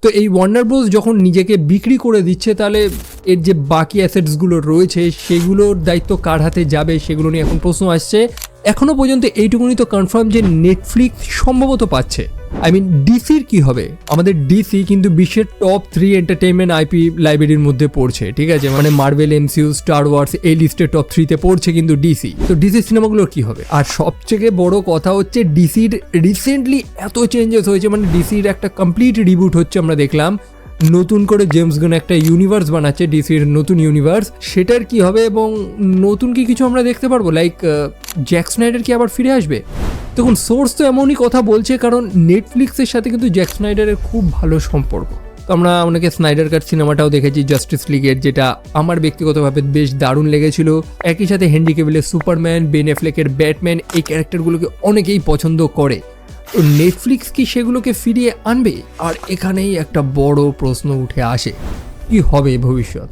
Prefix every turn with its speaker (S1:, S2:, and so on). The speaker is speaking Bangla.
S1: তো এই ওয়ার্নার ব্রোস যখন নিজেকে বিক্রি করে দিচ্ছে, তাহলে এর যে বাকি অ্যাসেটসগুলো রয়েছে সেগুলোর দায়িত্ব কার হাতে যাবে সেগুলো নিয়ে এখন প্রশ্ন আসছে। এখনও পর্যন্ত এইটুকুনি তো কনফার্ম যে নেটফ্লিক্স সম্ভবত পাচ্ছে। আই মিন ডিসির কি হবে? আমাদের ডিসি কিন্তু বিশ্বের টপ 3 এন্টারটেইনমেন্ট আইপি লাইব্রেরির মধ্যে পড়ছে, ঠিক আছে? মানে মার্ভেল, এমসিইউ, স্টার ওয়ার্স এই লিস্টে টপ 3-তে পড়ছে কিন্তু ডিসি। তো ডিসির সিনেমাগুলোর কি হবে? আর সবথেকে বড় কথা হচ্ছে ডিসির রিসেন্টলি এত চেঞ্জেস হয়েছে, মানে ডিসির একটা কমপ্লিট রিবুট হচ্ছে। আমরা দেখলাম নতুন করে জেমস গান একটা ইউনিভার্স বানাচ্ছে, ডিসির নতুন ইউনিভার্স। সেটার কি হবে এবং নতুন কি কিছু আমরা দেখতে পারবো? লাইক জ্যাক স্নাইডার কি আবার ফিরে আসবে? দেখুন, সোর্স তো এমনই কথা বলছে, কারণ নেটফ্লিক্সের সাথে কিন্তু জ্যাক স্নাইডারের খুব ভালো সম্পর্ক। তো আমরা অনেকে স্নাইডার কাট সিনেমাটাও দেখেছি, জাস্টিস লিগের, যেটা আমার ব্যক্তিগতভাবে বেশ দারুণ লেগেছিল। একই সাথে হেনরি ক্যাভিলের সুপারম্যান, বেন অ্যাফ্লেকের ব্যাটম্যান, এই ক্যারেক্টারগুলোকে অনেকেই পছন্দ করে। তো নেটফ্লিক্স কি সেগুলোকে ফিরিয়ে আনবে? আর এখানেই একটা বড় প্রশ্ন উঠে আসে, কি হবে ভবিষ্যৎ?